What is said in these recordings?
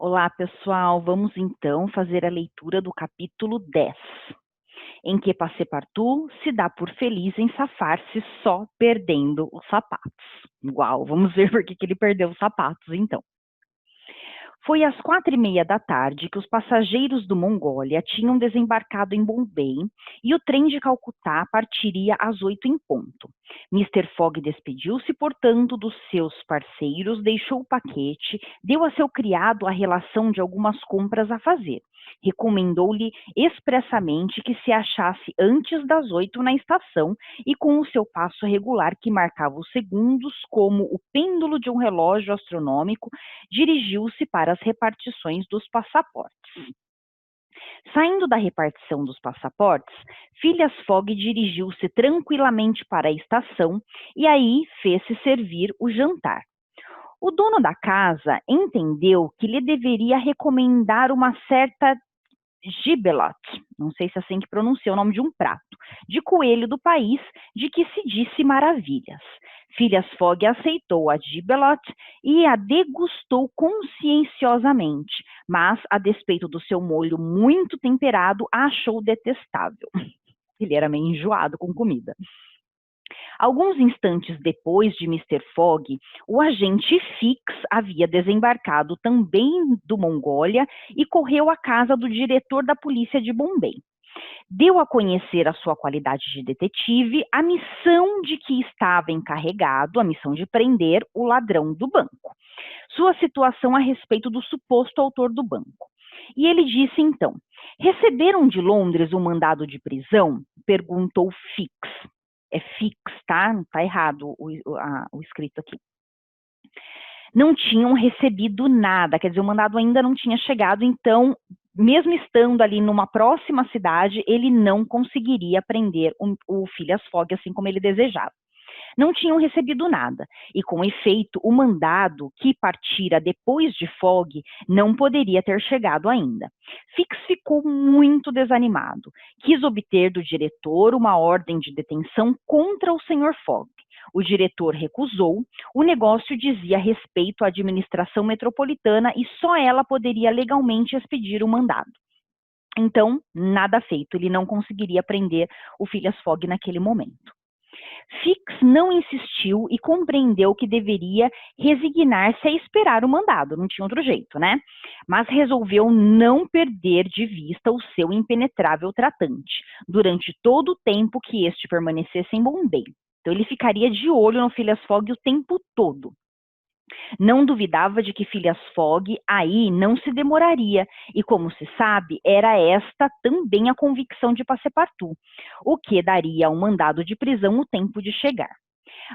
Olá, pessoal. Vamos então fazer a leitura do capítulo 10, em que Passepartout se dá por feliz em safar-se só perdendo os sapatos. Uau, vamos ver por que ele perdeu os sapatos, então. Foi às 4h30 da tarde que os passageiros do Mongólia tinham desembarcado em Bombay e o trem de Calcutá partiria às 8 em ponto. Mr. Fogg despediu-se, portanto, dos seus parceiros, deixou o paquete, deu a seu criado a relação de algumas compras a fazer. Recomendou-lhe expressamente que se achasse antes das 8 na estação e com o seu passo regular que marcava os segundos como o pêndulo de um relógio astronômico, dirigiu-se para as repartições dos passaportes. Saindo da repartição dos passaportes, Phileas Fogg dirigiu-se tranquilamente para a estação e aí fez-se servir o jantar. O dono da casa entendeu que lhe deveria recomendar uma certa gibelot, não sei se é assim que pronuncia o nome de um prato, de coelho do país, de que se disse maravilhas. Phileas Fogg aceitou a gibelot e a degustou conscienciosamente, mas, a despeito do seu molho muito temperado, a achou detestável. Ele era meio enjoado com comida. Alguns instantes depois de Mr. Fogg, o agente Fix havia desembarcado também do Mongólia e correu à casa do diretor da polícia de Bombay. Deu a conhecer a sua qualidade de detetive, a missão de que estava encarregado, a missão de prender o ladrão do banco, sua situação a respeito do suposto autor do banco. E ele disse então: receberam de Londres um mandado de prisão? Perguntou Fix. É Fix, tá? Não tá errado o escrito aqui. Não tinham recebido nada, quer dizer, o mandado ainda não tinha chegado, então, mesmo estando ali numa próxima cidade, ele não conseguiria prender o Phileas Fogg assim como ele desejava. Não tinham recebido nada, e com efeito, o mandado que partira depois de Fogg não poderia ter chegado ainda. Fix ficou muito desanimado. Quis obter do diretor uma ordem de detenção contra o Sr. Fogg. O diretor recusou. O negócio dizia respeito à administração metropolitana e só ela poderia legalmente expedir o mandado. Então, nada feito. Ele não conseguiria prender o Phileas Fogg naquele momento. Fix não insistiu e compreendeu que deveria resignar-se a esperar o mandado, não tinha outro jeito, né? Mas resolveu não perder de vista o seu impenetrável tratante, durante todo o tempo que este permanecesse em Bombay. Então ele ficaria de olho no Phileas Fogg o tempo todo. Não duvidava de que Phileas Fogg aí não se demoraria, e como se sabe, era esta também a convicção de Passepartout, o que daria ao mandado de prisão o tempo de chegar.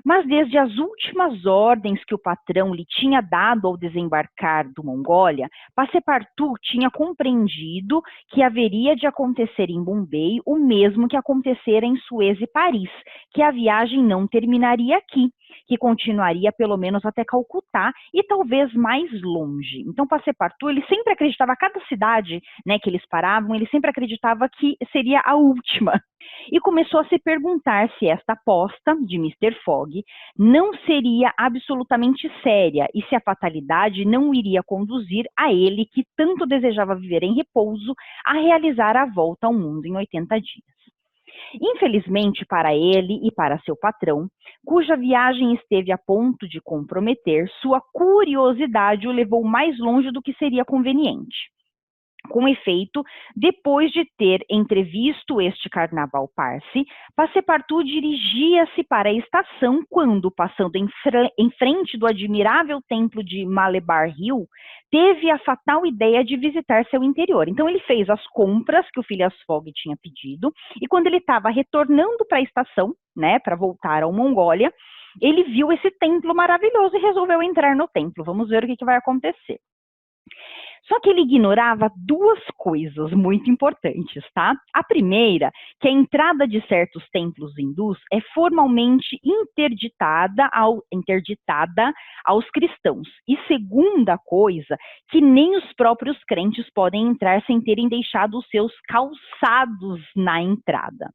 Mas desde as últimas ordens que o patrão lhe tinha dado ao desembarcar do Mongólia, Passepartout tinha compreendido que haveria de acontecer em Bombay o mesmo que acontecera em Suez e Paris, que a viagem não terminaria aqui, que continuaria pelo menos até Calcutá e talvez mais longe. Então, Passepartout, ele sempre acreditava, a cada cidade, né, que eles paravam, ele sempre acreditava que seria a última. E começou a se perguntar se esta aposta de Mr. Fogg não seria absolutamente séria e se a fatalidade não iria conduzir a ele, que tanto desejava viver em repouso, a realizar a volta ao mundo em 80 dias. Infelizmente para ele e para seu patrão, cuja viagem esteve a ponto de comprometer, sua curiosidade o levou mais longe do que seria conveniente. Com efeito, depois de ter entrevisto este carnaval parsi, Passepartout dirigia-se para a estação quando, passando em frente do admirável templo de Malebar Hill, teve a fatal ideia de visitar seu interior. Então ele fez as compras que o Phileas Fogg tinha pedido, e quando ele estava retornando para a estação, né, para voltar ao Mongólia, ele viu esse templo maravilhoso e resolveu entrar no templo. Vamos ver o que vai acontecer. Só que ele ignorava duas coisas muito importantes, tá? A primeira, que a entrada de certos templos hindus é formalmente interditada aos cristãos. E segunda coisa, que nem os próprios crentes podem entrar sem terem deixado os seus calçados na entrada.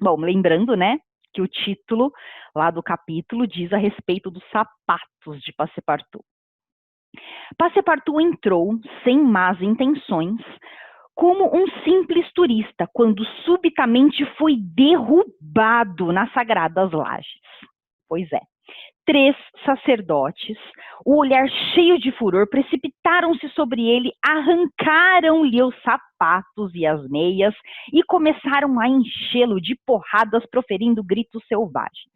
Bom, lembrando, né, que o título lá do capítulo diz a respeito dos sapatos de Passepartout. Passepartout entrou, sem más intenções, como um simples turista, quando subitamente foi derrubado nas sagradas lajes. Pois é. 3 sacerdotes, o olhar cheio de furor, precipitaram-se sobre ele, arrancaram-lhe os sapatos e as meias e começaram a enchê-lo de porradas, proferindo gritos selvagens.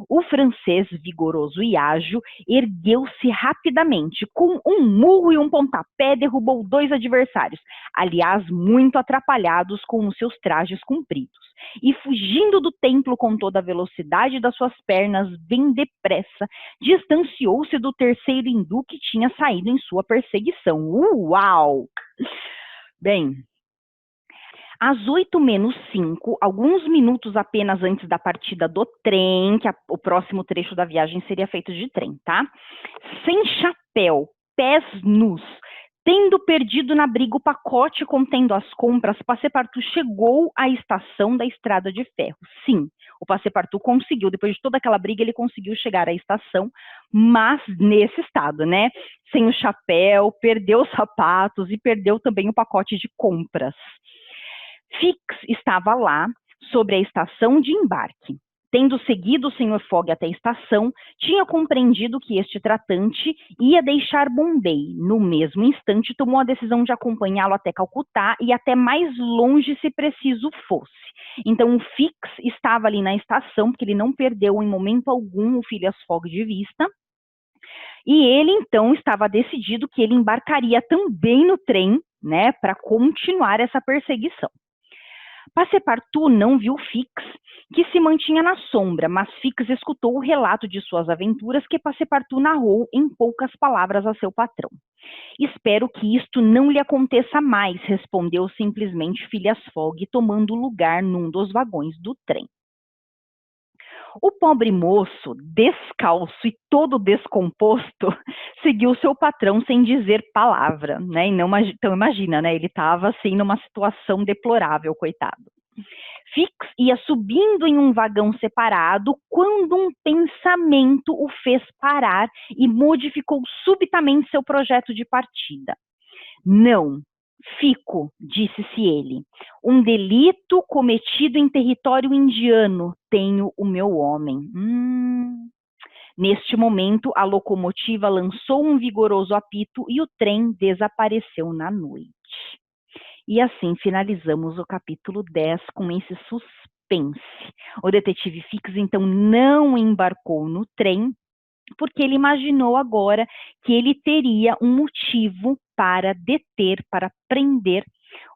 O francês, vigoroso e ágil, ergueu-se rapidamente. Com um murro e um pontapé, derrubou 2 adversários, aliás, muito atrapalhados com os seus trajes compridos. E fugindo do templo com toda a velocidade das suas pernas, bem depressa, distanciou-se do terceiro hindu que tinha saído em sua perseguição. Uau! Bem, às 8 menos 5, alguns minutos apenas antes da partida do trem, que o próximo trecho da viagem seria feito de trem, tá? Sem chapéu, pés nus, tendo perdido na briga o pacote contendo as compras, Passepartout chegou à estação da Estrada de Ferro. Sim, o Passepartout conseguiu, depois de toda aquela briga, ele conseguiu chegar à estação, mas nesse estado, né? Sem o chapéu, perdeu os sapatos e perdeu também o pacote de compras. Fix estava lá, sobre a estação de embarque. Tendo seguido o Sr. Fogg até a estação, tinha compreendido que este tratante ia deixar Bombay. No mesmo instante, tomou a decisão de acompanhá-lo até Calcutá e até mais longe, se preciso fosse. Então, o Fix estava ali na estação, porque ele não perdeu em momento algum o Phileas Fogg de vista. E ele, então, estava decidido que ele embarcaria também no trem, né, para continuar essa perseguição. Passepartout não viu Fix, que se mantinha na sombra, mas Fix escutou o relato de suas aventuras que Passepartout narrou em poucas palavras a seu patrão. Espero que isto não lhe aconteça mais, respondeu simplesmente Phileas Fogg, tomando lugar num dos vagões do trem. O pobre moço, descalço e todo descomposto, seguiu seu patrão sem dizer palavra, né? E não, então imagina, né? Ele estava assim numa situação deplorável, coitado. Fix ia subindo em um vagão separado quando um pensamento o fez parar e modificou subitamente seu projeto de partida. Não, fico, disse-se ele. Um delito cometido em território indiano. Tenho o meu homem. Neste momento, a locomotiva lançou um vigoroso apito e o trem desapareceu na noite. E assim finalizamos o capítulo 10 com esse suspense. O detetive Fix, então, não embarcou no trem, porque ele imaginou agora que ele teria um motivo para deter, para prender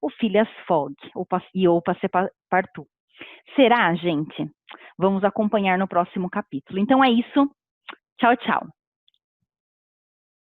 o Phileas Fogg e o Passepartout. Será, gente? Vamos acompanhar no próximo capítulo. Então é isso. Tchau, tchau.